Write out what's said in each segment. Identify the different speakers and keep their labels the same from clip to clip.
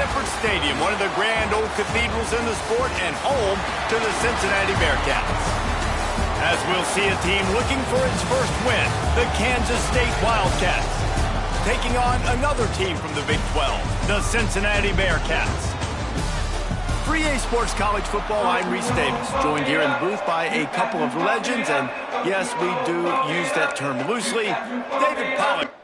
Speaker 1: Sanford Stadium, one of the grand old cathedrals in the sport and home to the Cincinnati Bearcats. As we'll see a team looking for its first win, the Kansas State Wildcats, taking on another team from the Big 12, the Cincinnati Bearcats. For EA Sports College Football, I'm Reese Davis, joined here in the booth by a couple of legends, and yes, we do use that term loosely, David Pollack.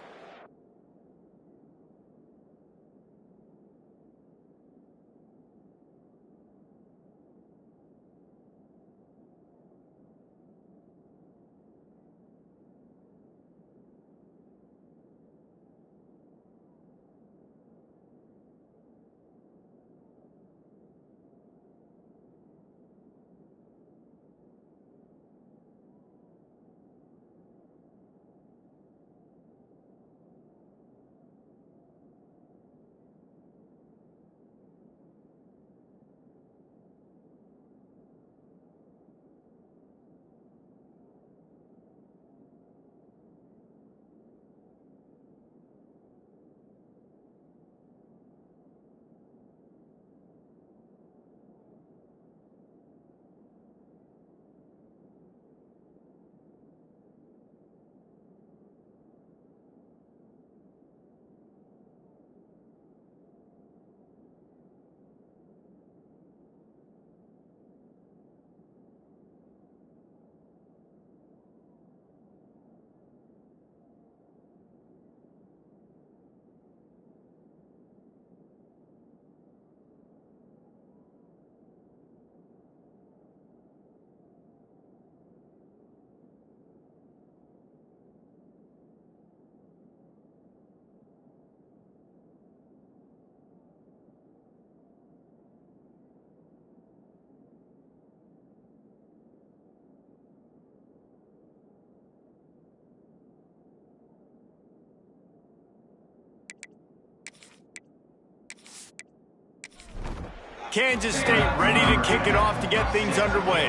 Speaker 1: Kansas State ready to kick it off to get things underway.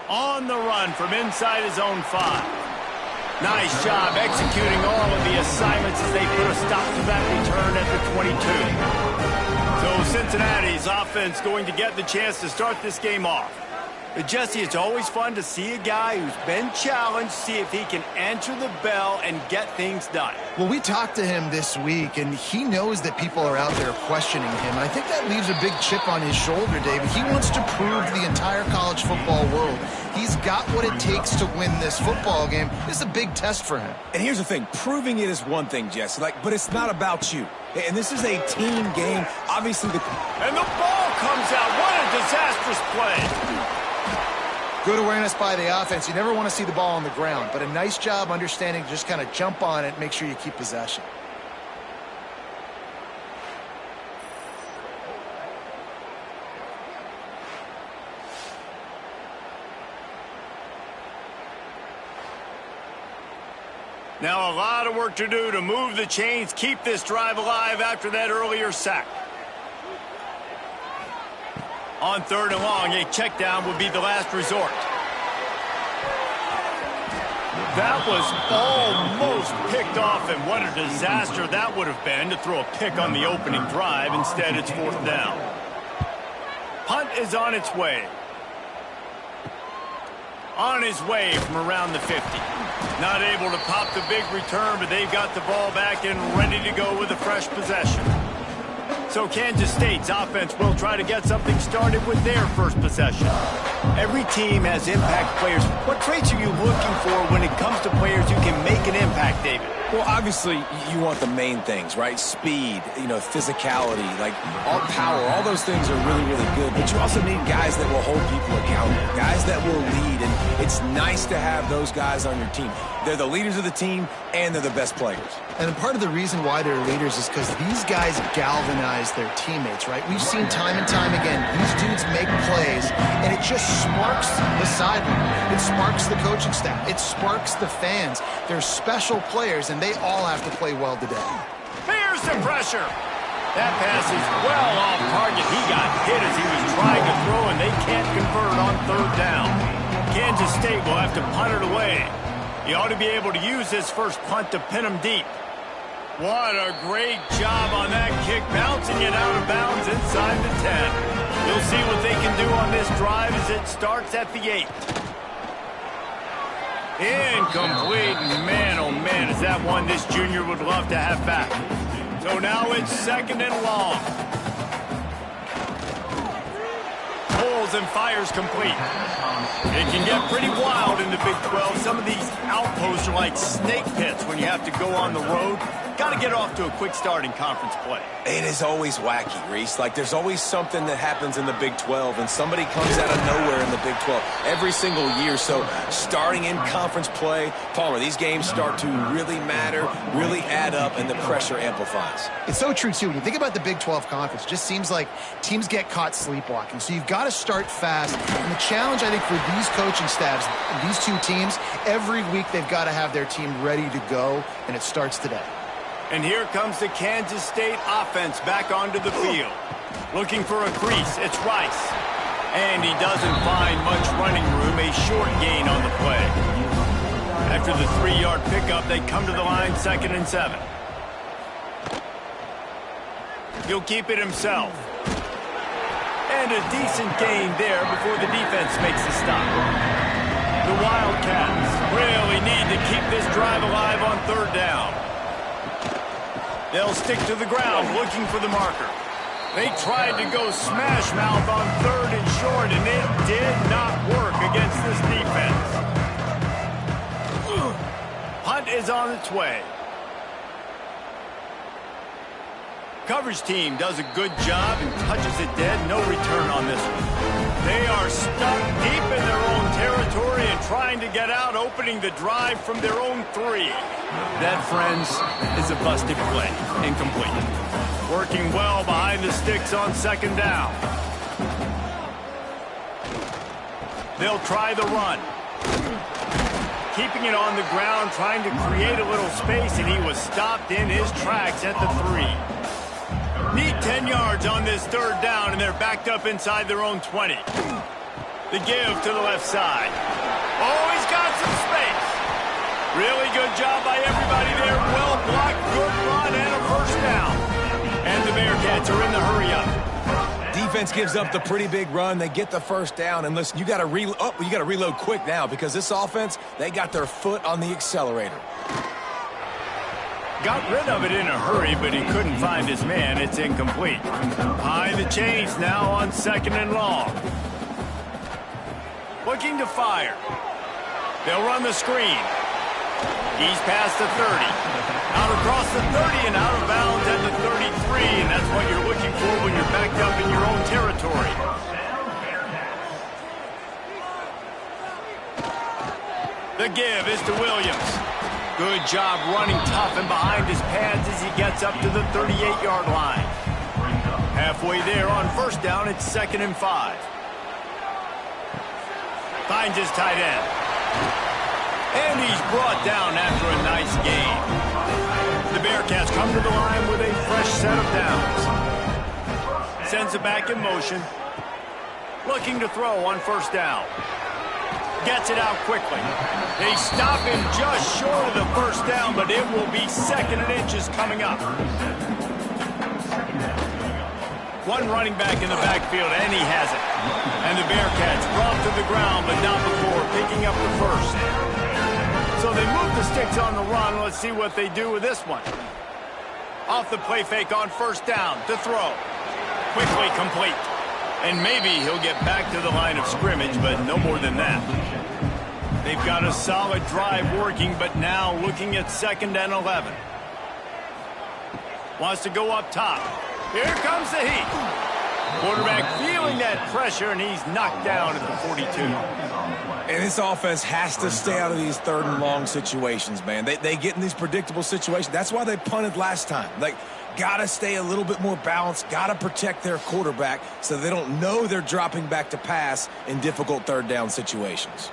Speaker 1: On the run from inside his own 5. Nice job executing all of the assignments as they put a stop to that return at the 22. So Cincinnati's offense going to get the chance to start this game off. But Jesse, it's always fun to see a guy who's been challenged, see if he can answer the bell and get things done.
Speaker 2: Well, we talked to him this week, and he knows that people are out there questioning him. And I think that leaves a big chip on his shoulder, David. He wants to prove to the entire college football world he's got what it takes to win this football game. This is a big test for him.
Speaker 3: And here's the thing. Proving it is one thing, Jesse, but it's not about you. And this is a team game. Obviously,
Speaker 1: And the ball comes out. What a disastrous play.
Speaker 2: Good awareness by the offense. You never want to see the ball on the ground, but a nice job understanding to just kind of jump on it and make sure you keep possession.
Speaker 1: Now a lot of work to do to move the chains, keep this drive alive after that earlier sack. On 3rd and long, a check down would be the last resort. That was almost picked off, and what a disaster that would have been to throw a pick on the opening drive. Instead, it's 4th down. Punt is on its way. On his way from around the 50. Not able to pop the big return, but they've got the ball back and ready to go with a fresh possession. So Kansas State's offense will try to get something started with their first possession. Every team has impact players. What traits are you looking for when it comes to players who can make an impact, David?
Speaker 3: well, obviously, you want the main things, right? Speed, physicality, like all power, all those things are really, really good. But you also need guys that will hold people accountable, guys that will lead. And it's nice to have those guys on your team. They're the leaders of the team, and they're the best players.
Speaker 2: And part of the reason why they're leaders is because these guys galvanize their teammates, right? We've seen time and time again, these dudes make plays, and it just sparks the sideline. It sparks the coaching staff. It sparks the fans. They're special players, and they all have to play well today.
Speaker 1: Here's the pressure. That pass is well off target. He got hit as he was trying to throw, and they can't convert on third down. Kansas State will have to punt it away. He ought to be able to use this first punt to pin him deep. What a great job on that kick, bouncing it out of bounds inside the 10. We'll see what they can do on this drive as it starts at the 8. Incomplete. Man, oh man, is that one this junior would love to have back. So now it's 2nd and long. Pulls and fires complete. It can get pretty wild in the Big 12. Some of these outposts are like snake pits when you have to go on the road. Got to get off to a quick start in conference play.
Speaker 3: It is always wacky, Reese. Like, there's always something that happens in the Big 12, and somebody comes out of nowhere in the Big 12 every single year. So starting in conference play, Palmer, these games start to really matter, really add up, and the pressure amplifies.
Speaker 2: It's so true, too. When you think about the Big 12 conference, it just seems like teams get caught sleepwalking. So you've got to start fast. And the challenge, I think, for these coaching staffs, these two teams, every week they've got to have their team ready to go, and it starts today.
Speaker 1: And here comes the Kansas State offense back onto the field. Looking for a crease, it's Rice. And he doesn't find much running room, a short gain on the play. After the 3-yard pickup, they come to the line 2nd and 7. He'll keep it himself. And a decent gain there before the defense makes the stop. The Wildcats really need to keep this drive alive on 3rd down. They'll stick to the ground looking for the marker. They tried to go smash mouth on 3rd and short, and it did not work against this defense. Punt is on its way. Coverage team does a good job and touches it dead. No return on this one. They are stuck deep in their own territory and trying to get out, opening the drive from their own 3. That, friends, is a busted play. Incomplete. Working well behind the sticks on 2nd down. They'll try the run. Keeping it on the ground, trying to create a little space, and he was stopped in his tracks at the 3. Need 10 yards on this 3rd down, and they're backed up inside their own 20. The give to the left side. Oh, he's got some space. Really good job by everybody there. Well blocked, good run, and a 1st down. And the Bearcats are in the hurry-up.
Speaker 3: Defense gives up the pretty big run. They get the 1st down, and listen, you got to reload quick now because this offense, they got their foot on the accelerator.
Speaker 1: Got rid of it in a hurry, but he couldn't find his man. It's incomplete. High the chains now on 2nd and long. Looking to fire. They'll run the screen. He's past the 30. Out across the 30 and out of bounds at the 33, and that's what you're looking for when you're backed up in your own territory. The give is to Williams. Good job running tough and behind his pads as he gets up to the 38-yard line. Halfway there on 1st down, it's 2nd and 5. Finds his tight end. And he's brought down after a nice gain. The Bearcats come to the line with a fresh set of downs. Sends it back in motion. Looking to throw on 1st down. Gets it out quickly. They stop him just short of the 1st down, but it will be 2nd and inches coming up. One running back in the backfield, and he has it. And the Bearcats brought to the ground, but not before picking up the 1st. So they move the sticks on the run. Let's see what they do with this one. Off the play fake on 1st down to throw. Quickly complete. And maybe he'll get back to the line of scrimmage, but no more than that. They've got a solid drive working, but now looking at 2nd and 11. Wants to go up top. Here comes the heat. Quarterback feeling that pressure, and he's knocked down at the 42.
Speaker 3: And this offense has to stay out of these 3rd and long situations, man. They get in these predictable situations. That's why they punted last time. Like, got to stay a little bit more balanced, got to protect their quarterback so they don't know they're dropping back to pass in difficult 3rd down situations.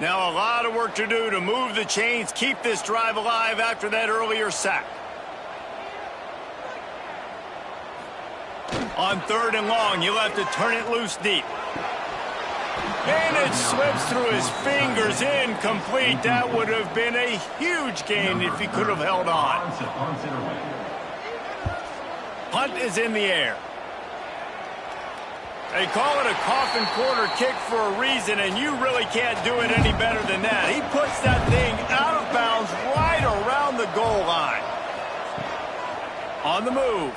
Speaker 1: Now a lot of work to do to move the chains, keep this drive alive after that earlier sack. On 3rd and long, you'll have to turn it loose deep. And it slips through his fingers, incomplete. That would have been a huge gain if he could have held on. Punt is in the air. They call it a coffin corner kick for a reason, and you really can't do it any better than that. He puts that thing out of bounds right around the goal line. On the move.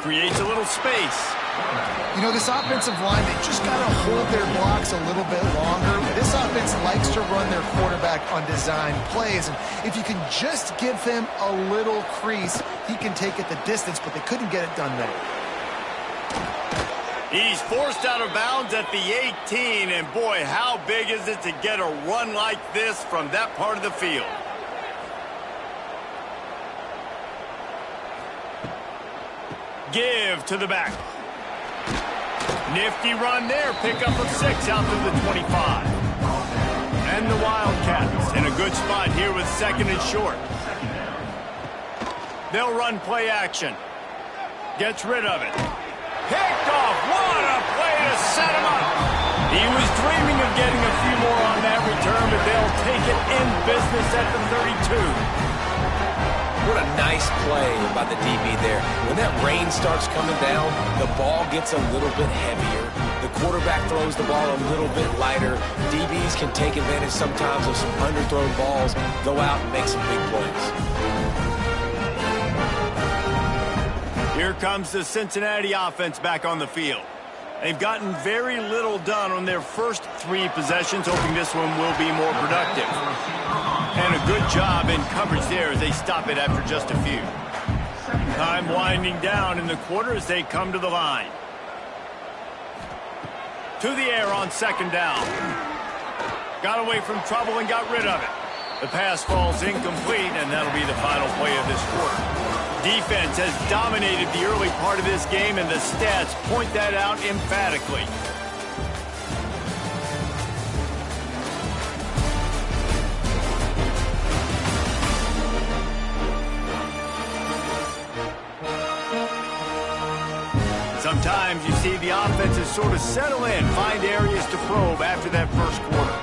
Speaker 1: Creates a little space.
Speaker 2: You know, this offensive line, they just got to hold their blocks a little bit longer. This offense likes to run their quarterback on design plays, and if you can just give him a little crease, he can take it the distance, but they couldn't get it done there.
Speaker 1: He's forced out of bounds at the 18, and boy, how big is it to get a run like this from that part of the field. Give to the back. Nifty run there, pickup of 6 out to the 25. And the Wildcats in a good spot here with 2nd and short. They'll run play action. Gets rid of it. Picked off. What a play to set him up. He was dreaming of getting a few more on that return, but they'll take it in business at the 32.
Speaker 3: What a nice play by the DB there. When that rain starts coming down, the ball gets a little bit heavier. The quarterback throws the ball a little bit lighter. DBs can take advantage sometimes of some underthrown balls, go out and make some big plays.
Speaker 1: Here comes the Cincinnati offense back on the field. They've gotten very little done on their first 3 possessions, hoping this one will be more productive. And a good job in coverage there as they stop it after just a few. Time winding down in the quarter as they come to the line. To the air on 2nd down. Got away from trouble and got rid of it. The pass falls incomplete, and that'll be the final play of this quarter. Defense has dominated the early part of this game, and the stats point that out emphatically. Sometimes you see the offenses sort of settle in, find areas to probe after that first quarter.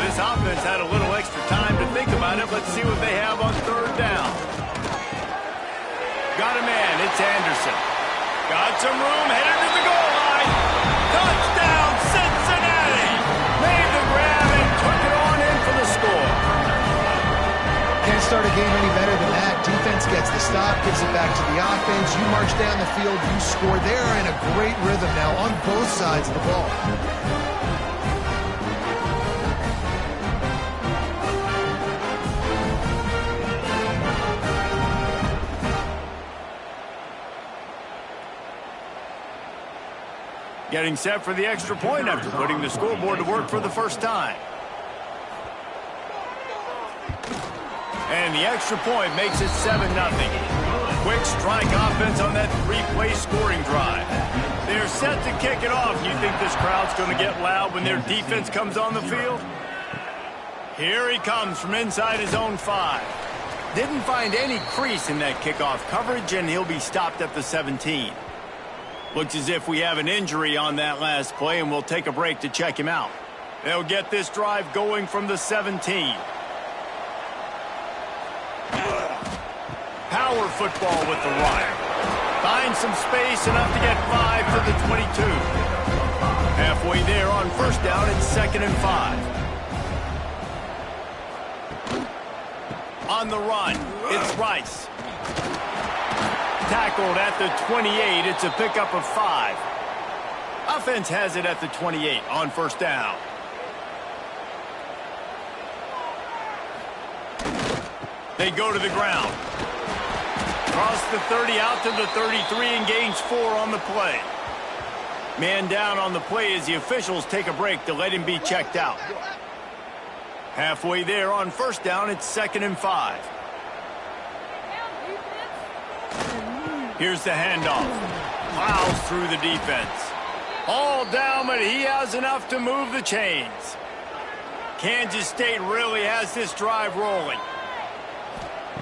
Speaker 1: This offense had a little extra time to think about it. Let's see what they have on 3rd down. Got a man, it's Anderson. Got some room, headed to the goal line. Touchdown, Cincinnati! Made the grab and took it on in for the score.
Speaker 2: Can't start a game any better than that. Defense gets the stop, gives it back to the offense. You march down the field, you score. They're in a great rhythm now on both sides of the ball.
Speaker 1: Getting set for the extra point after putting the scoreboard to work for the first time. And the extra point makes it 7-0. Quick strike offense on that 3-play scoring drive. They're set to kick it off. You think this crowd's going to get loud when their defense comes on the field? Here he comes from inside his own 5. Didn't find any crease in that kickoff coverage, and he'll be stopped at the 17. Looks as if we have an injury on that last play, and we'll take a break to check him out. They'll get this drive going from the 17. Power football with the run. Finds some space, enough to get 5 to the 22. Halfway there on 1st down, it's 2nd and 5. On the run, it's Rice. Tackled at the 28. It's a pickup of 5. Offense has it at the 28 on 1st down. They go to the ground. Cross the 30 out to the 33 and gains 4 on the play. Man down on the play as the officials take a break to let him be checked out. Halfway there on 1st down, it's 2nd and 5. Here's the handoff. Plows through the defense. All down, but he has enough to move the chains. Kansas State really has this drive rolling.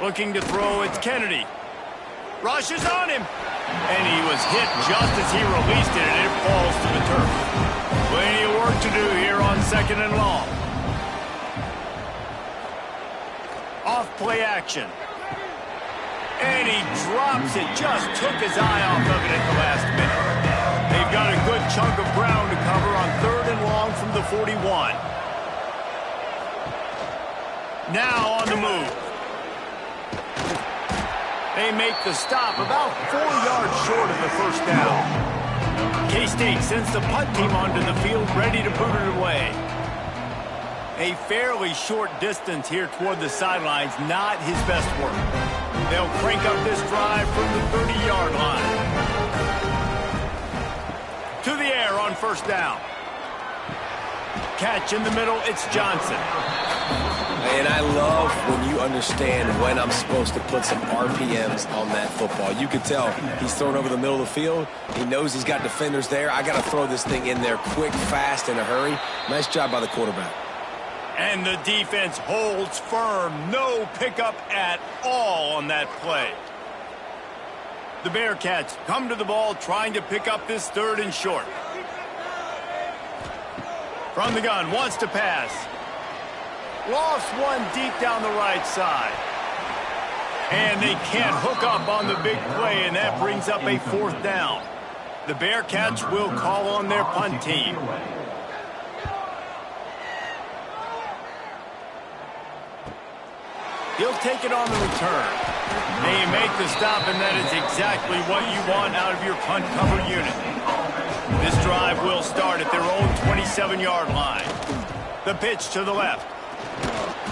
Speaker 1: Looking to throw, it's Kennedy. Rushes on him. And he was hit just as he released it, and it falls to the turf. Plenty of work to do here on 2nd and long. Off play action. And he drops it. Just took his eye off of it at the last minute. They've got a good chunk of ground to cover on 3rd and long from the 41. Now on the move. They make the stop about 4 yards short of the first down. K-State sends the punt team onto the field, ready to boot it away. A fairly short distance here toward the sidelines, not his best work. They'll crank up this drive from the 30-yard line. To the air on 1st down. Catch in the middle, it's Johnson.
Speaker 3: And I love when you understand when I'm supposed to put some RPMs on that football. You can tell he's thrown over the middle of the field. He knows he's got defenders there. I got to throw this thing in there quick, fast, in a hurry. Nice job by the quarterback.
Speaker 1: And the defense holds firm. No pickup at all on that play. The Bearcats come to the ball trying to pick up this 3rd and short. From the gun, wants to pass. Lost one deep down the right side. And they can't hook up on the big play, and that brings up a 4th down. The Bearcats will call on their punt team. He'll take it on the return. They make the stop, and that is exactly what you want out of your punt cover unit. This drive will start at their own 27-yard line. The pitch to the left.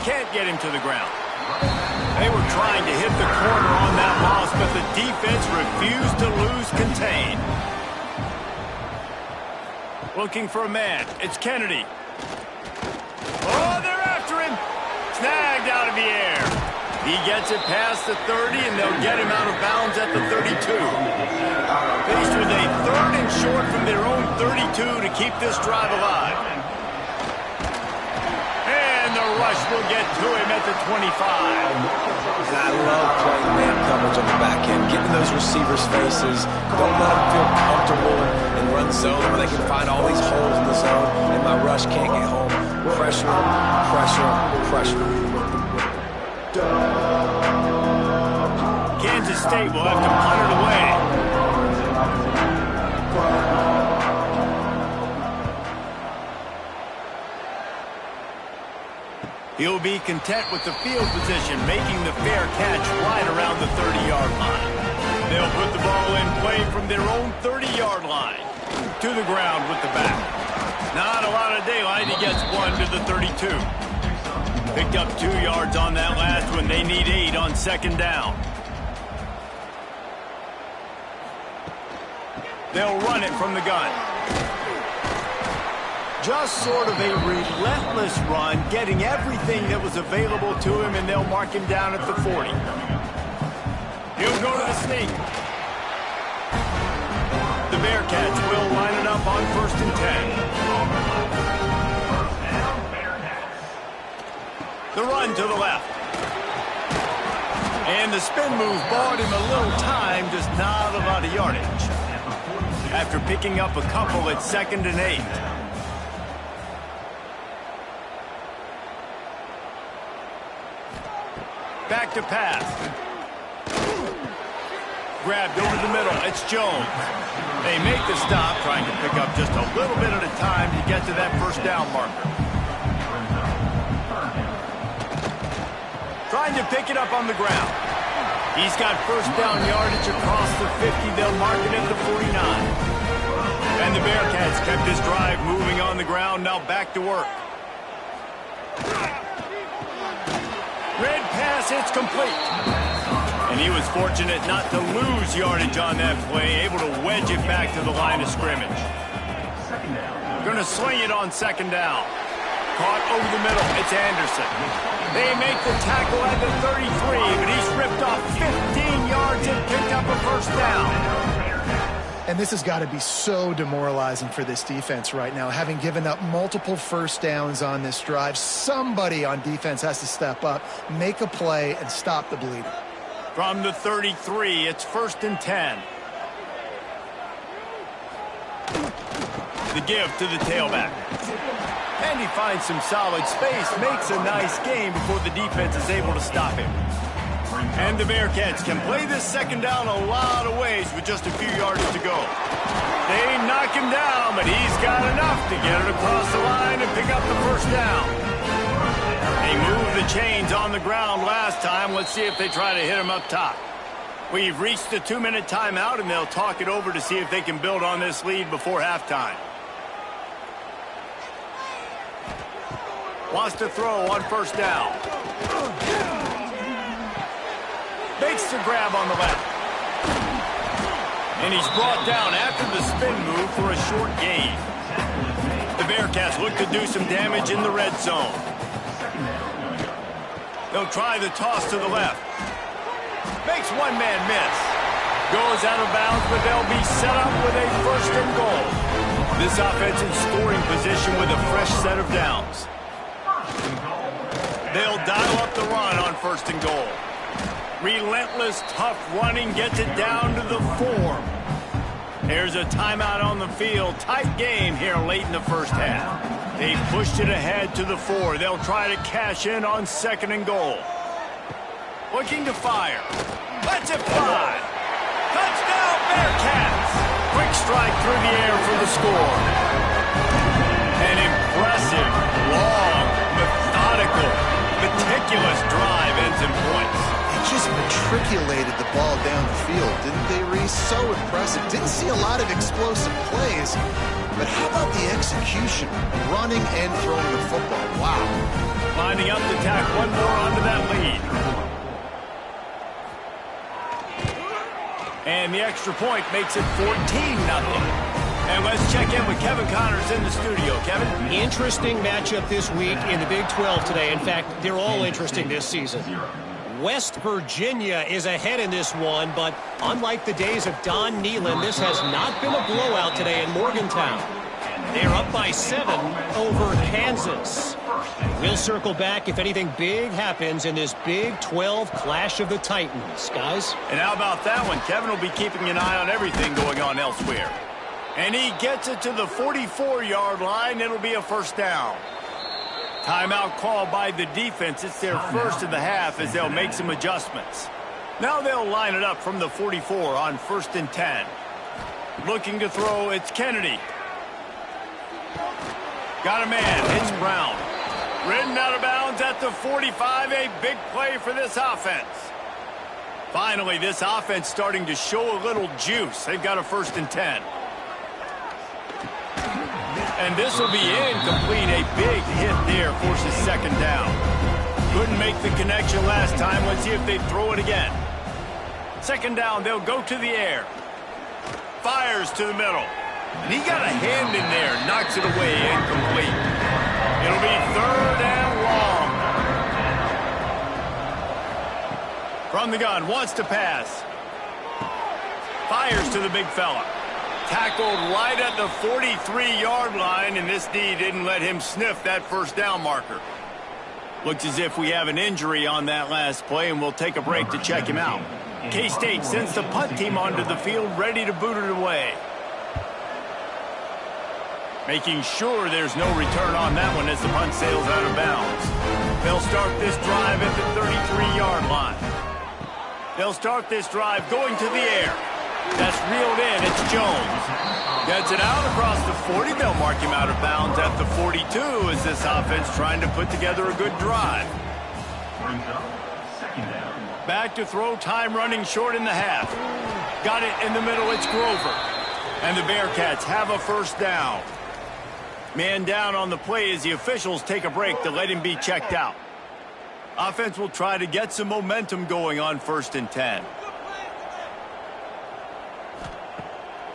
Speaker 1: Can't get him to the ground. They were trying to hit the corner on that loss, but the defense refused to lose contain. Looking for a man. It's Kennedy. Oh, they're after him. Snagged out of the air. He gets it past the 30, and they'll get him out of bounds at the 32. Faced with a 3rd and short from their own 32 to keep this drive alive. And the rush will get to him at the 25.
Speaker 3: I love playing man coverage on the back end, getting those receivers' faces. Don't let them feel comfortable and run zone where they can find all these holes in the zone, and my rush can't get home. Pressure, pressure, pressure.
Speaker 1: Kansas State will have to punt it away. He'll be content with the field position, making the fair catch right around the 30-yard line. They'll put the ball in play from their own 30-yard line. To the ground with the back. Not a lot of daylight. He gets one to the 32. Picked up 2 yards on that last one. They need 8 on 2nd down. They'll run it from the gun. Just sort of a relentless run, getting everything that was available to him, and they'll mark him down at the 40. He'll go to the sneak. The Bearcats will line it up on 1st and 10. The run to the left. And the spin move bought him a little time, just not a lot of yardage. After picking up a couple at 2nd and 8. Back to pass. Grabbed over the middle. It's Jones. They make the stop, trying to pick up just a little bit at a time to get to that 1st down marker. Trying to pick it up on the ground. He's got 1st down yardage across the 50. They'll mark it at the 49. And the Bearcats kept this drive moving on the ground. Now back to work. Red pass, it's complete. And he was fortunate not to lose yardage on that play, able to wedge it back to the line of scrimmage. Going to sling it on 2nd down. Caught over the middle, it's Anderson. They make the tackle at the 33, but he's ripped off 15 yards and picked up a 1st down.
Speaker 2: And this has got to be so demoralizing for this defense right now. Having given up multiple 1st downs on this drive, somebody on defense has to step up, make a play, and stop the bleeding.
Speaker 1: From the 33, it's 1st and 10. The give to the tailback. And he finds some solid space, makes a nice game before the defense is able to stop him. And the Bearcats can play this second down a lot of ways with just a few yards to go. They knock him down, but he's got enough to get it across the line and pick up the first down. They moved the chains on the ground last time. Let's see if they try to hit him up top. We've reached the 2-minute timeout, and they'll talk it over to see if they can build on this lead before halftime. Wants to throw on first down. Makes the grab on the left. And he's brought down after the spin move for a short gain. The Bearcats look to do some damage in the red zone. They'll try the toss to the left. Makes one man miss. Goes out of bounds, but they'll be set up with a first and goal. This offense in scoring position with a fresh set of downs. They'll dial up the run on first and goal. Relentless, tough running gets it down to the 4. There's a timeout on the field. Tight game here late in the first half. They pushed it ahead to the 4. They'll try to cash in on second and goal. Looking to fire. Lets it fly. Touchdown, Bearcats. Quick strike through the air for the score. An impressive, long, methodical, meticulous drive ends in points.
Speaker 2: Just matriculated the ball down the field, didn't they, Reese? So impressive. Didn't see a lot of explosive plays, but how about the execution, running and throwing the football? Wow.
Speaker 1: Lining up to tack one more onto that lead. And the extra point makes it 14-0. And let's check in with Kevin Connors in the studio. Kevin?
Speaker 4: Interesting matchup this week in the Big 12 today. In fact, they're all interesting this season. West Virginia is ahead in this one, but unlike the days of Don Nehlen, this has not been a blowout today in Morgantown. They're up by 7 over Kansas. We'll circle back if anything big happens in this Big 12 Clash of the Titans, guys.
Speaker 1: And how about that one? Kevin will be keeping an eye on everything going on elsewhere. And he gets it to the 44-yard line. It'll be a first down. Timeout called by the defense. It's their first of the half as they'll make some adjustments. Now they'll line it up from the 44 on 1st and 10. Looking to throw, it's Kennedy. Got a man, hits Brown. Ridden out of bounds at the 45, a big play for this offense. Finally, this offense starting to show a little juice. They've got a 1st and 10. And this will be incomplete. A big hit there forces second down. Couldn't make the connection last time. Let's see if they throw it again. Second down, they'll go to the air. Fires to the middle. And he got a hand in there. Knocks it away, incomplete. It'll be 3rd and long. From the gun, wants to pass. Fires to the big fella. Tackled right at the 43-yard line, and this D didn't let him sniff that first down marker. Looks as if we have an injury on that last play, and we'll take a break to check him out. K-State sends the punt team onto the field, ready to boot it away. Making sure there's no return on that one as the punt sails out of bounds. They'll start this drive at the 33-yard line. They'll start this drive going to the air. That's reeled in. It's Jones. Gets it out across the 40. They'll mark him out of bounds at the 42 as this offense trying to put together a good drive. Back to throw, time running short in the half. Got it in the middle. It's Grover. And the Bearcats have a first down. Man down on the play as the officials take a break to let him be checked out. Offense will try to get some momentum going on 1st and 10.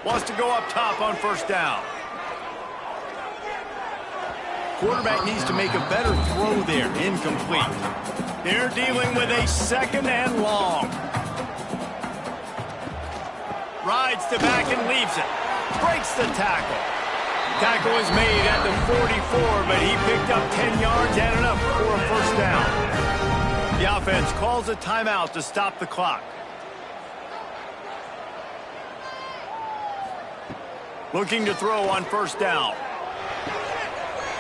Speaker 1: Wants to go up top on first down. Quarterback needs to make a better throw there. Incomplete. They're dealing with a 2nd and long. Rides the back and leaves it. Breaks the tackle. Tackle is made at the 44, but he picked up 10 yards and enough for a first down. The offense calls a timeout to stop the clock. Looking to throw on first down.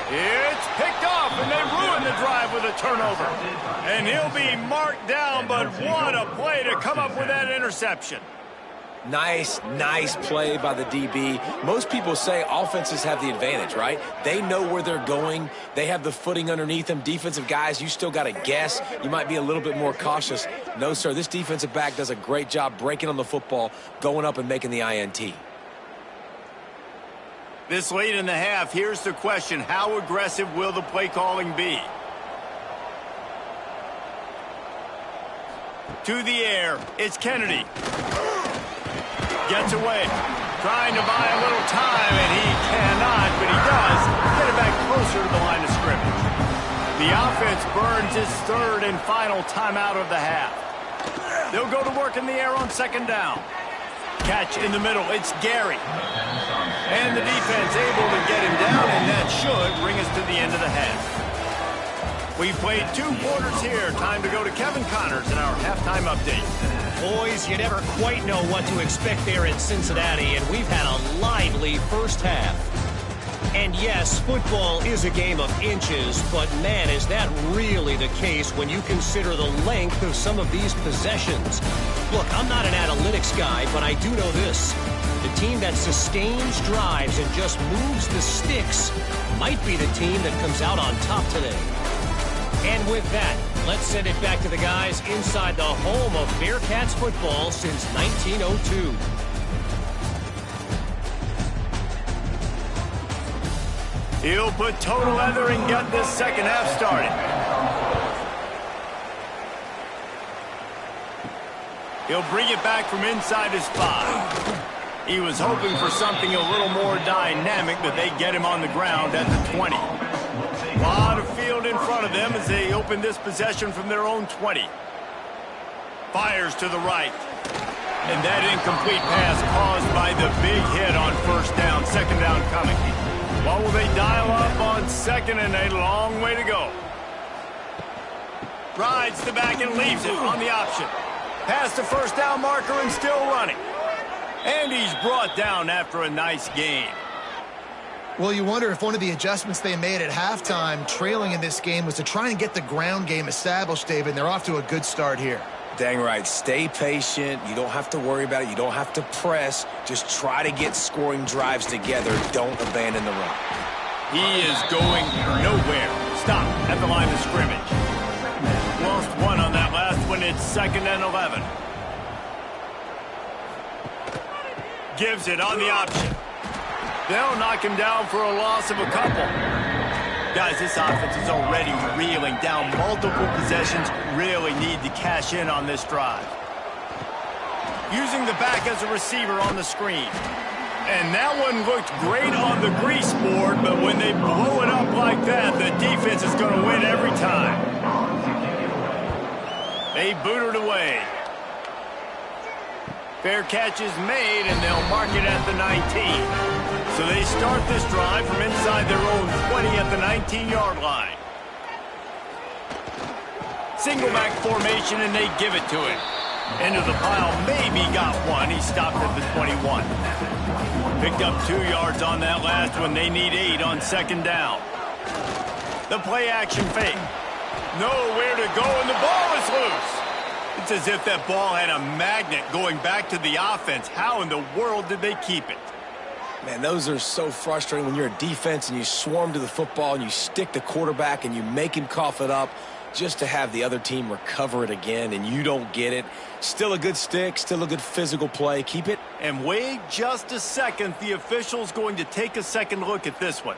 Speaker 1: It's picked off, and they ruin the drive with a turnover. And he'll be marked down, but what a play to come up with that interception.
Speaker 3: Nice play by the DB. Most people say offenses have the advantage, right? They know where they're going. They have the footing underneath them. Defensive guys, you still got to guess. You might be a little bit more cautious. No, sir, this defensive back does a great job breaking on the football, going up and making the INT.
Speaker 1: This late in the half, here's the question. How aggressive will the play calling be? To the air, it's Kennedy. Gets away, trying to buy a little time, and he cannot, but he does get it back closer to the line of scrimmage. The offense burns its third and final timeout of the half. They'll go to work in the air on second down. Catch in the middle, it's Gary. And the defense able to get him down, and that should bring us to the end of the half. We've played 2 quarters here. Time to go to Kevin Connors in our halftime update.
Speaker 4: Boys, you never quite know what to expect there in Cincinnati, and we've had a lively first half. And yes, football is a game of inches, but man, is that really the case when you consider the length of some of these possessions. Look, I'm not an analytics guy, but I do know this. The team that sustains drives and just moves the sticks might be the team that comes out on top today. And with that, let's send it back to the guys inside the home of Bearcats football since 1902.
Speaker 1: He'll put toe to leather and get this second half started. He'll bring it back from inside his 5. He was hoping for something a little more dynamic, but they get him on the ground at the 20. A lot of field in front of them as they open this possession from their own 20. Fires to the right. And that incomplete pass caused by the big hit on first down. Second down coming. What will they dial up on second, and a long way to go. Rides the back and leaves it on the option. Past the first down marker and still running. And he's brought down after a nice gain.
Speaker 2: Well, you wonder if one of the adjustments they made at halftime, trailing in this game, was to try and get the ground game established, David, and they're off to a good start here.
Speaker 3: Dang right. Stay patient. You don't have to worry about it. You don't have to press. Just try to get scoring drives together. Don't abandon the run.
Speaker 1: He is going nowhere. Stop at the line of scrimmage. Lost one on that last one. It's 2nd and 11. Gives it on the option. They'll knock him down for a loss of a couple. Guys, this offense is already reeling down multiple possessions. Really need to cash in on this drive. Using the back as a receiver on the screen. And that one looked great on the grease board, but when they blow it up like that, the defense is going to win every time. They boot it away. Fair catch is made, and they'll mark it at the 19. So they start this drive from inside their own 20 at the 19-yard line. Single back formation, and they give it to him. Into the pile, maybe got one. He stopped at the 21. Picked up 2 yards on that last one. They need 8 on second down. The play action fake. Nowhere to go, and the ball is loose. It's as if that ball had a magnet going back to the offense. How in the world did they keep it?
Speaker 3: Man, those are so frustrating when you're a defense and you swarm to the football and you stick the quarterback and you make him cough it up just to have the other team recover it again, and you don't get it. Still a good stick, still a good physical play. Keep it.
Speaker 1: And wait just a second. The official's going to take a second look at this one.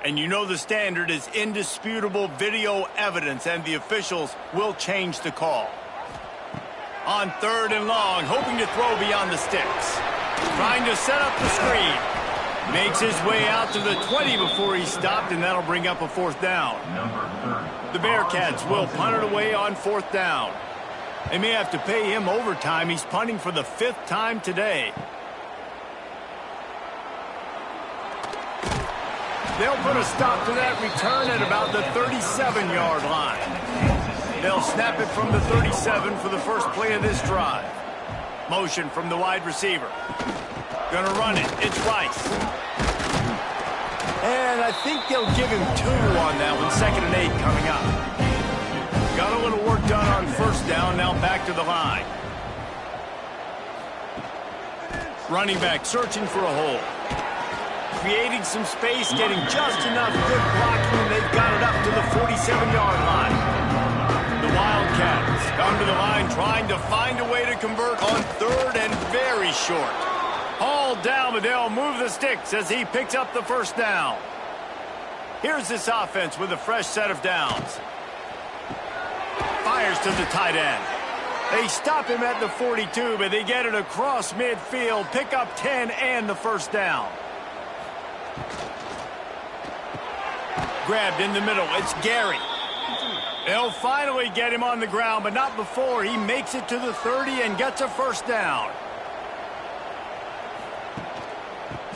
Speaker 1: And you know the standard is indisputable video evidence, and the officials will change the call. On 3rd and long, hoping to throw beyond the sticks. Trying to set up the screen. Makes his way out to the 20 before he stopped, and that'll bring up a 4th down. The Bearcats will punt it away on 4th down. They may have to pay him overtime. He's punting for the 5th time today. They'll put a stop to that return at about the 37-yard line. They'll snap it from the 37 for the first play of this drive. Motion from the wide receiver. Gonna run it. It's Rice. And I think they'll give him 2 on that one. 2nd and 8 coming up. Got a little work done on first down. Now back to the line. Running back searching for a hole. Creating some space, getting just enough good blocking, and they've got it up to the 47-yard line. The Wildcats come to the line trying to find a way to convert on 3rd and very short. Hauled down, but they'll move the sticks as he picks up the first down. Here's this offense with a fresh set of downs. Fires to the tight end. They stop him at the 42, but they get it across midfield, pick up 10 and the first down. Grabbed in the middle. It's Gary. They'll finally get him on the ground, but not before he makes it to the 30 and gets a first down.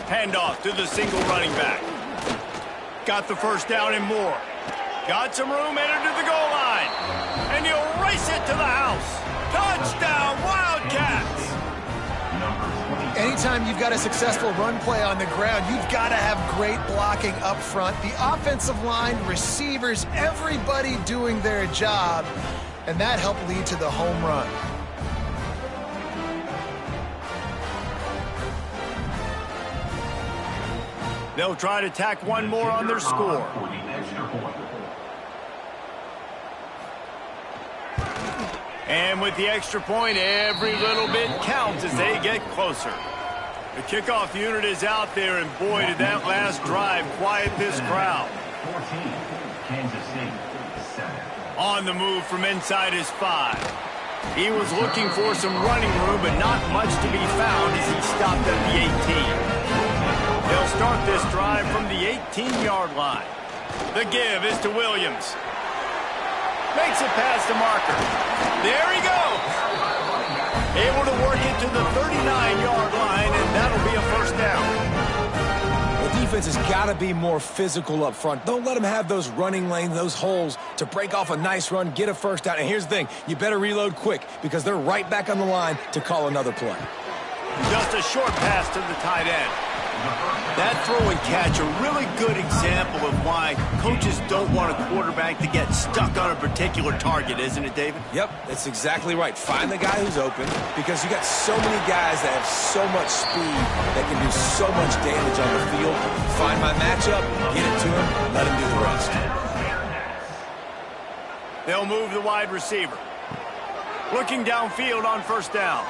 Speaker 1: Handoff to the single running back. Got the first down and more. Got some room, headed to the goal line. And he'll race it to the house. Touchdown, Wildcats!
Speaker 2: Anytime you've got a successful run play on the ground, you've got to have great blocking up front. The offensive line, receivers, everybody doing their job. And that helped lead to the home run.
Speaker 1: They'll try to tack one more on their score. And with the extra point, every little bit counts as they get closer. The kickoff unit is out there, and boy, did that last drive quiet this crowd. On the move from inside his 5. He was looking for some running room, but not much to be found as he stopped at the 18. They'll start this drive from the 18-yard line. The give is to Williams. Makes it past the marker. There he goes. Able to work it to the 39-yard line, and that'll be a first down.
Speaker 3: The defense has got to be more physical up front. Don't let them have those running lanes, those holes to break off a nice run, get a first down. And here's the thing, you better reload quick because they're right back on the line to call another play.
Speaker 1: Just a short pass to the tight end. That throw and catch, a really good example of why coaches don't want a quarterback to get stuck on a particular target, isn't it, David?
Speaker 3: Yep, that's exactly right. Find the guy who's open because you got so many guys that have so much speed that can do so much damage on the field. Find my matchup, get it to him, let him do the rest.
Speaker 1: They'll move the wide receiver. Looking downfield on first down.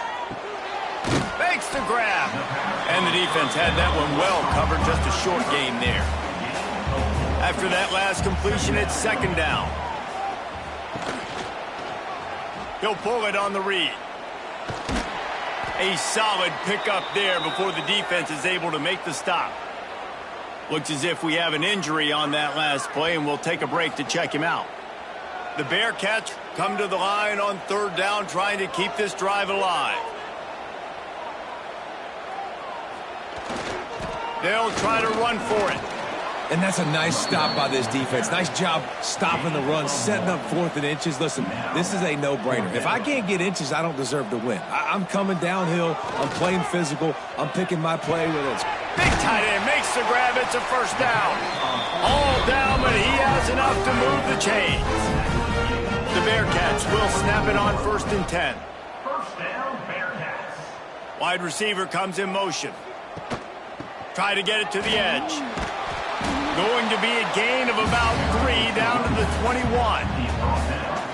Speaker 1: Makes the grab. And the defense had that one well covered, just a short game there. After that last completion, it's second down. He'll pull it on the read. A solid pickup there before the defense is able to make the stop. Looks as if we have an injury on that last play, and we'll take a break to check him out. The Bearcats come to the line on third down, trying to keep this drive alive. They'll try to run for it.
Speaker 3: And that's a nice stop by this defense. Nice job stopping the run, setting up 4th and inches. Listen, this is a no-brainer. If I can't get inches, I don't deserve to win. I'm coming downhill. I'm playing physical. I'm picking my play with it.
Speaker 1: Big tight end makes the grab. It's a first down. All down, but he has enough to move the chains. The Bearcats will snap it on 1st and 10.
Speaker 5: First down, Bearcats.
Speaker 1: Wide receiver comes in motion. Try to get it to the edge. Going to be a gain of about 3 down to the 21.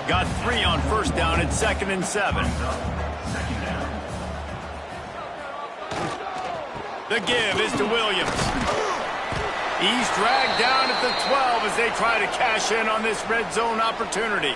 Speaker 1: Got 3 on first down at 2nd and 7. The give is to Williams. He's dragged down at the 12 as they try to cash in on this red zone opportunity.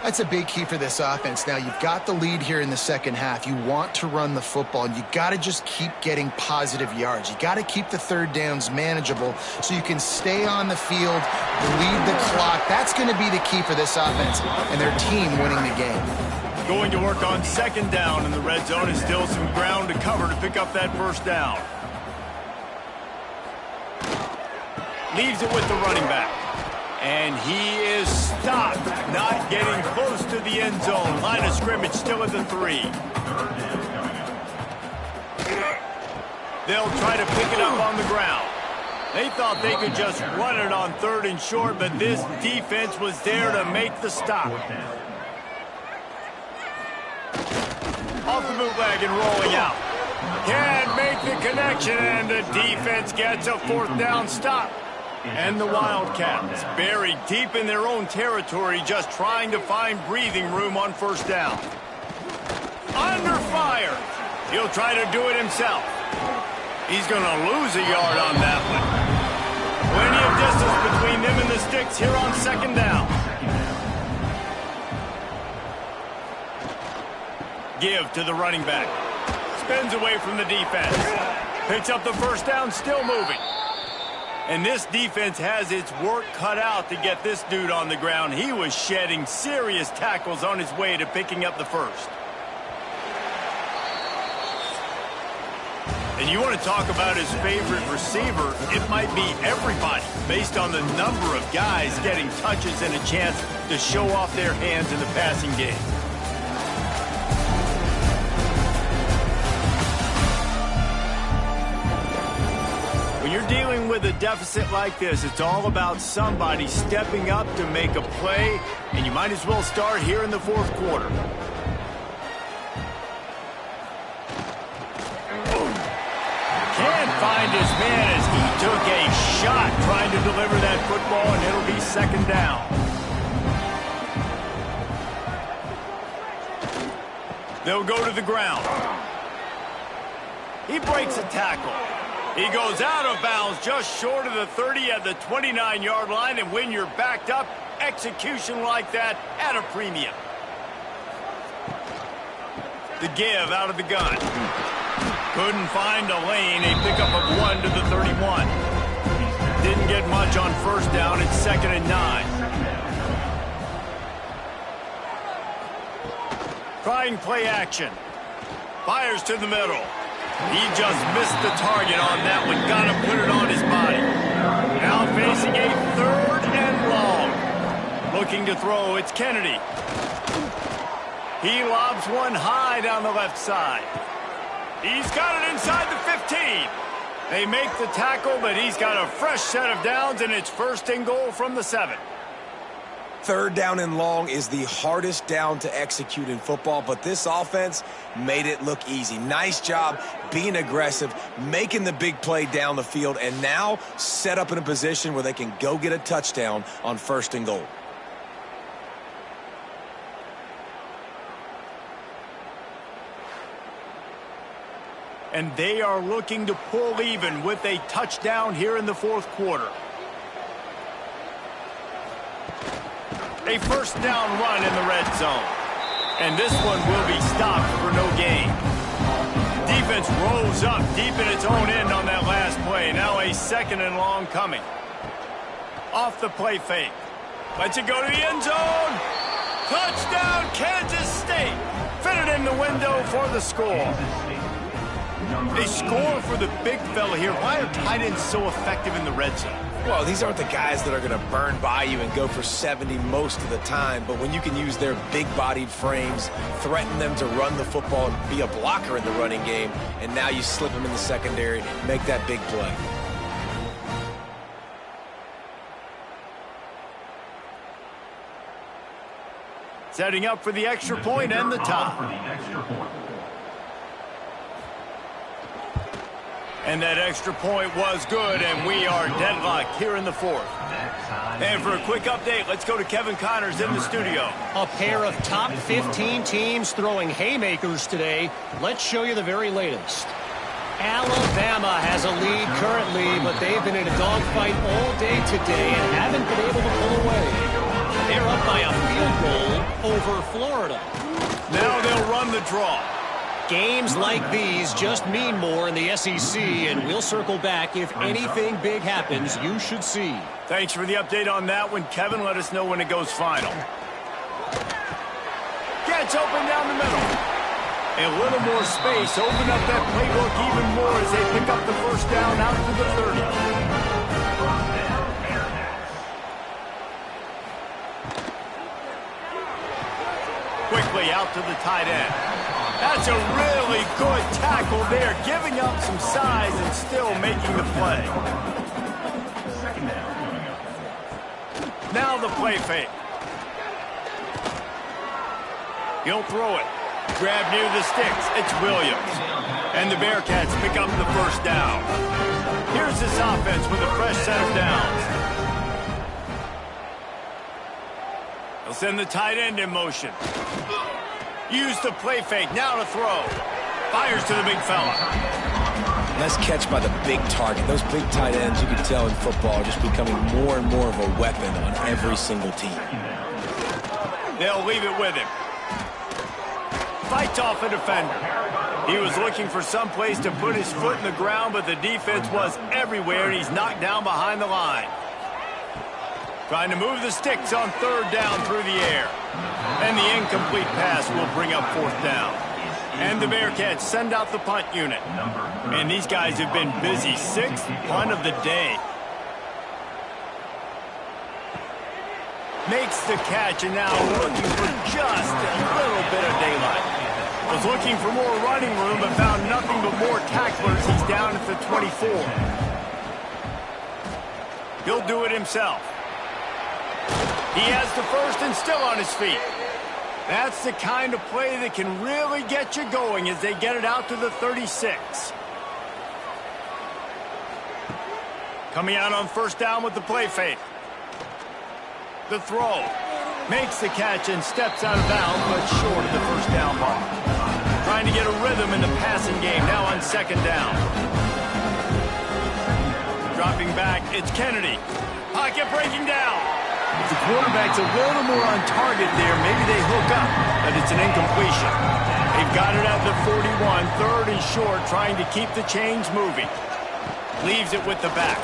Speaker 2: That's a big key for this offense. Now, you've got the lead here in the second half. You want to run the football, and you got to just keep getting positive yards. You got to keep the third downs manageable so you can stay on the field, bleed the clock. That's going to be the key for this offense and their team winning the game.
Speaker 1: Going to work on second down in the red zone, and still some ground to cover to pick up that first down. Leaves it with the running back. And he is stopped, not getting close to the end zone. Line of scrimmage still at the 3. They'll try to pick it up on the ground. They thought they could just run it on 3rd and short, but this defense was there to make the stop. Off the bootleg and rolling out. Can't make the connection, and the defense gets a 4th down stop. And the Wildcats buried deep in their own territory, just trying to find breathing room on 1st down. Under fire. He'll try to do it himself. He's going to lose a yard on that one. Plenty of distance between them and the sticks here on 2nd down. Give to the running back. Spins away from the defense. Picks up the 1st down, still moving. And this defense has its work cut out to get this dude on the ground. He was shedding serious tackles on his way to picking up the 1st. And you want to talk about his favorite receiver, it might be everybody, based on the number of guys getting touches and a chance to show off their hands in the passing game. When you're dealing with a deficit like this, it's all about somebody stepping up to make a play, and you might as well start here in the 4th quarter. Can't find his man as he took a shot trying to deliver that football, and it'll be 2nd down. They'll go to the ground. He breaks a tackle. He goes out of bounds just short of the 30 at the 29-yard line, and when you're backed up, execution like that at a premium. The give out of the gun. Couldn't find a lane. A pickup of 1 to the 31. Didn't get much on 1st down. It's 2nd and 9. Trying play action. Fires to the middle. He just missed the target on that one. Got to put it on his body. Now facing a 3rd and long. Looking to throw. It's Kennedy. He lobs one high down the left side. He's got it inside the 15. They make the tackle, but he's got a fresh set of downs, and it's 1st and goal from the 7.
Speaker 3: 3rd down and long is the hardest down to execute in football, but this offense made it look easy. Nice job being aggressive, making the big play down the field, and now set up in a position where they can go get a touchdown on 1st and goal.
Speaker 1: And they are looking to pull even with a touchdown here in the 4th quarter. A 1st down run in the red zone. And this one will be stopped for no gain. Defense rose up deep in its own end on that last play. Now a 2nd and long coming. Off the play fake. Lets it go to the end zone. Touchdown, Kansas State. Fitted in the window for the score. They score for the big fella here. Why are tight ends so effective in the red zone?
Speaker 3: Well, these aren't the guys that are going to burn by you and go for 70 most of the time, but when you can use their big-bodied frames, threaten them to run the football and be a blocker in the running game, and now you slip them in the secondary, make that big play.
Speaker 1: Setting up for the extra point and the tie. And that extra point was good, and we are deadlocked here in the 4th. And for a quick update, let's go to Kevin Connors in the studio.
Speaker 4: A pair of top 15 teams throwing haymakers today. Let's show you the very latest. Alabama has a lead currently, but they've been in a dogfight all day today and haven't been able to pull away. They're up by a field goal over Florida.
Speaker 1: Now they'll run the draw.
Speaker 4: Games like these just mean more in the SEC, and we'll circle back if anything big happens you should see.
Speaker 1: Thanks for the update on that one, Kevin. Let us know when it goes final. Gets open down the middle. A little more space. Open up that playbook even more as they pick up the 1st down out to the 30. quickly out to the tight end. That's a really good tackle there, giving up some size and still making the play. Now the play fake. He'll throw it. Grab near the sticks. It's Williams. And the Bearcats pick up the first down. Here's this offense with a fresh set of downs. They'll send the tight end in motion. Use the play fake. Now to throw. Fires to the big fella.
Speaker 3: Nice catch by the big target. Those big tight ends, you can tell in football, are just becoming more and more of a weapon on every single team.
Speaker 1: They'll leave it with him. Fights off a defender. He was looking for some place to put his foot in the ground, but the defense was everywhere, and he's knocked down behind the line. Trying to move the sticks on third down through the air. And the incomplete pass will bring up fourth down. And the Bearcats send out the punt unit. And these guys have been busy. Sixth punt of the day. Makes the catch, and now looking for just a little bit of daylight. Was looking for more running room, but found nothing but more tacklers. He's down at the 24. He'll do it himself. He has the first and still on his feet. That's the kind of play that can really get you going as they get it out to the 36. Coming out on first down with the play fake. The throw. Makes the catch and steps out of bounds, but short of the first down mark. Trying to get a rhythm in the passing game, now on second down. Dropping back, it's Kennedy. Pocket breaking down. If the quarterback's a little more on target there, maybe they hook up, but it's an incompletion. They've got it at the 41, third and short, trying to keep the chains moving. Leaves it with the back.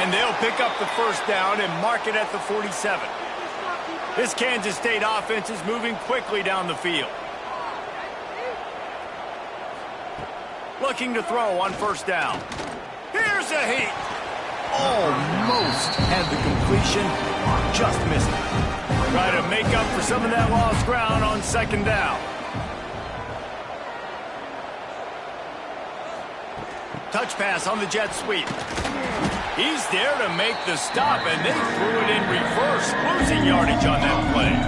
Speaker 1: And they'll pick up the first down and mark it at the 47. This Kansas State offense is moving quickly down the field. Looking to throw on first down. Here's a heat. Almost had the completion, just missed it. Try to make up for some of that lost ground on second down. Touch pass on the jet sweep. He's there to make the stop, and they threw it in reverse, losing yardage on that play.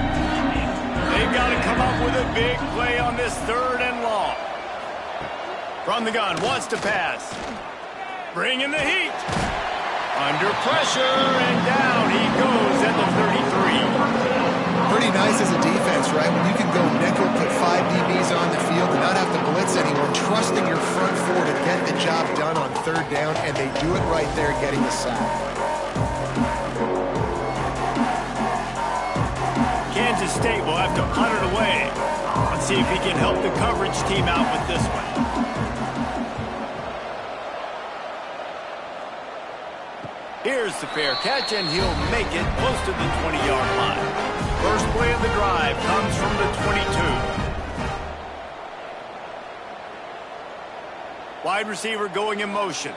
Speaker 1: They've got to come up with a big play on this third and long. From the gun, wants to pass. Bringing the heat. Under pressure, and down he goes at the 33.
Speaker 2: Pretty nice as a defense, right? When you can go nickel, put 5 DBs on the field and not have to blitz anyone, trusting your front four to get the job done on third down, and they do it right there, getting the sack.
Speaker 1: Kansas State will have to punt it away. Let's see if he can help the coverage team out with this one. Here's the fair catch, and he'll make it close to the 20-yard line. First play of the drive comes from the 22. Wide receiver going in motion.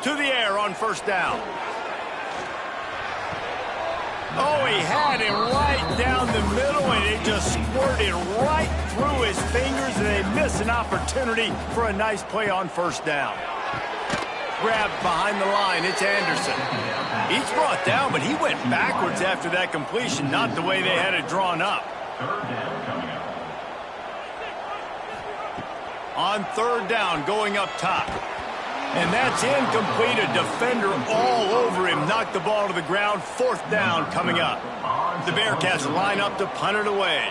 Speaker 1: To the air on first down. Oh, he had him right down the middle, and it just squirted right through his fingers, and they miss an opportunity for a nice play on first down. Grabbed behind the line, it's Anderson. He's brought down, but he went backwards after that completion, not the way they had it drawn up. On third down, going up top. And that's incomplete. A defender all over him. Knocked the ball to the ground. Fourth down coming up. The Bearcats line up to punt it away.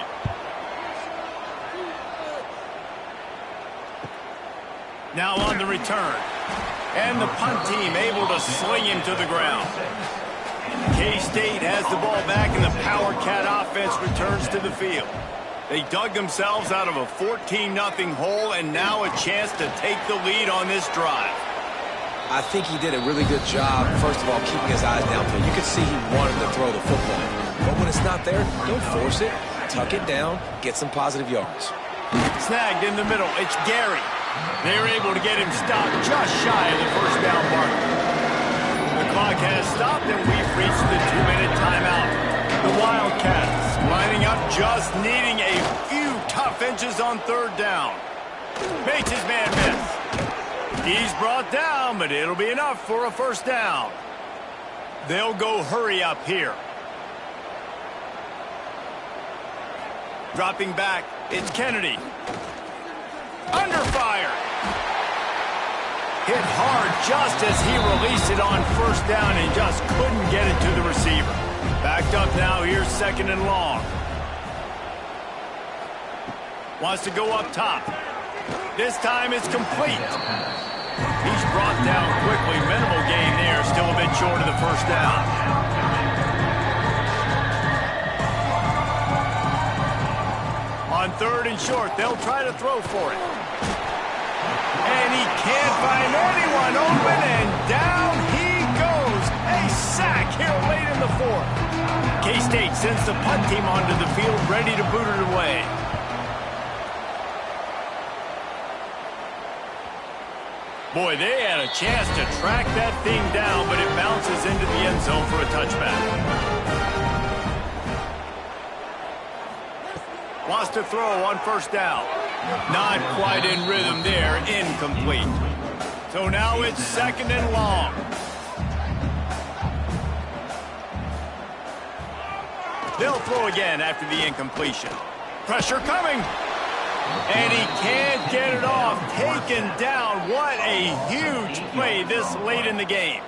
Speaker 1: Now on the return. And the punt team able to sling him to the ground. K-State has the ball back, and the Power Cat offense returns to the field. They dug themselves out of a 14-0 hole, and now a chance to take the lead on this drive.
Speaker 3: I think he did a really good job, first of all, keeping his eyes downfield. You could see he wanted to throw the football. But when it's not there, don't force it. Tuck it down, get some positive yards.
Speaker 1: Snagged in the middle. It's Gary. They're able to get him stopped just shy of the first down mark. The clock has stopped, and we've reached the 2-minute timeout. The Wildcats lining up, just needing a few tough inches on third down. Makes his man miss. He's brought down, but it'll be enough for a first down. They'll go hurry up here. Dropping back, it's Kennedy. Under fire. Hit hard just as he released it on first down and just couldn't get it to the receiver. Backed up now, here's second and long. Wants to go up top. This time it's complete. He's brought down quickly. Minimal gain there, still a bit short of the first down. On third and short, they'll try to throw for it. And he can't find anyone open, and down he goes. A sack here late in the fourth. K-State sends the punt team onto the field, ready to boot it away. Boy, they had a chance to track that thing down, but it bounces into the end zone for a touchback. Wants to throw on first down. Not quite in rhythm there. Incomplete. So now it's second and long. They'll throw again after the incompletion. Pressure coming. And he can't get it off. Taken down. What a huge play this late in the game.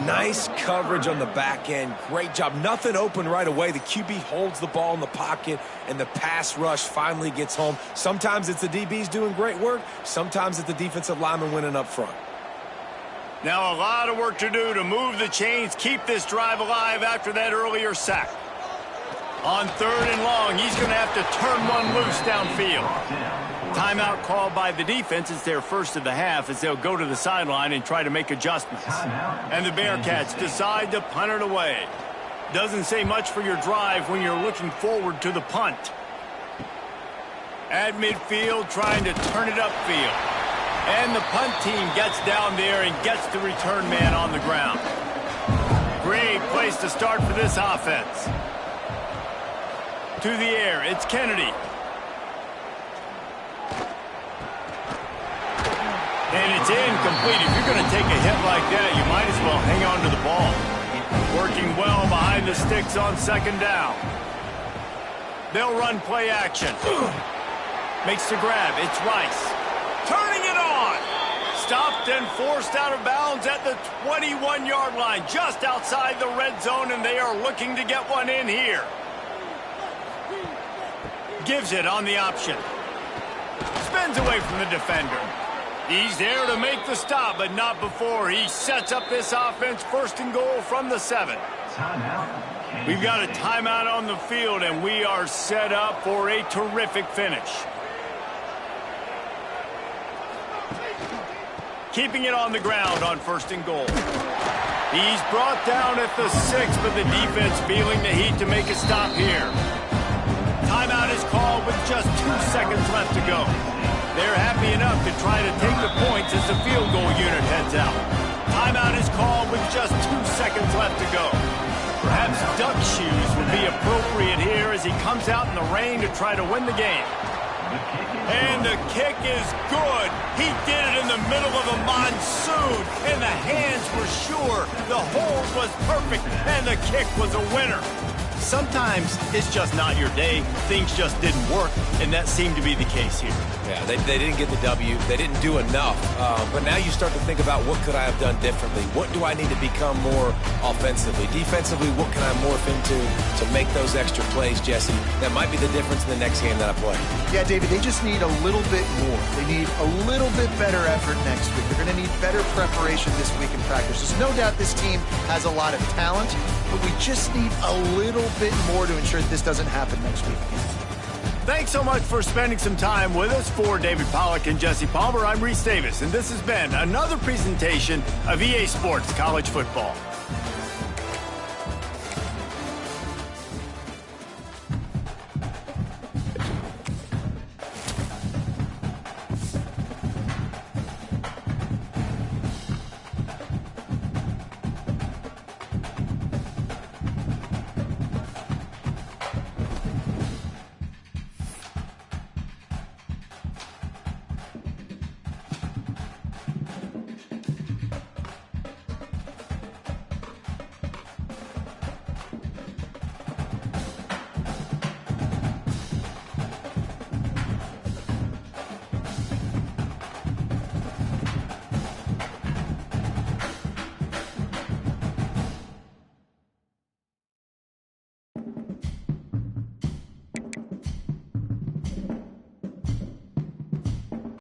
Speaker 3: Nice coverage on the back end. Great job. Nothing open right away. The QB holds the ball in the pocket, and the pass rush finally gets home. Sometimes it's the DBs doing great work. Sometimes it's the defensive lineman winning up front.
Speaker 1: Now a lot of work to do to move the chains, keep this drive alive after that earlier sack. On third and long, he's going to have to turn one loose downfield. Timeout called by the defense. It's their first of the half as they'll go to the sideline and try to make adjustments. And the Bearcats decide to punt it away. Doesn't say much for your drive when you're looking forward to the punt. At midfield, trying to turn it upfield. And the punt team gets down there and gets the return man on the ground. Great place to start for this offense. To the air, it's Kennedy. And it's incomplete. If you're going to take a hit like that, you might as well hang on to the ball. Working well behind the sticks on second down. They'll run play action. Makes the grab. It's Rice. Turning it on. Stopped and forced out of bounds at the 21-yard line, just outside the red zone, and they are looking to get one in here. Gives it on the option. Spins away from the defender. He's there to make the stop, but not before he sets up this offense first and goal from the 7. We've got a timeout on the field, and we are set up for a terrific finish. Keeping it on the ground on first and goal. He's brought down at the 6, but the defense feeling the heat to make a stop here. Timeout is called with just 2 seconds left to go. They're happy enough to try to take the points as the field goal unit heads out. Timeout is called with just 2 seconds left to go. Perhaps duck shoes would be appropriate here as he comes out in the rain to try to win the game. And the kick is good. He did it in the middle of a monsoon, and the hands were sure. The hold was perfect, and the kick was a winner. Sometimes it's just not your day. Things just didn't work, and that seemed to be the case here.
Speaker 3: Yeah, they didn't get the W. They didn't do enough. But now you start to think about what could I have done differently? What do I need to become more offensively? Defensively, what can I morph into to make those extra plays, Jesse? That might be the difference in the next game that I play.
Speaker 2: Yeah, David, they just need a little bit more. They need a little bit better effort next week. They're going to need better preparation this week in practice. There's no doubt this team has a lot of talent, but we just need a little bit more to ensure that this doesn't happen next week.
Speaker 1: Thanks so much for spending some time with us. For David Pollack and Jesse Palmer, I'm Reese Davis, and this has been another presentation of EA Sports College Football.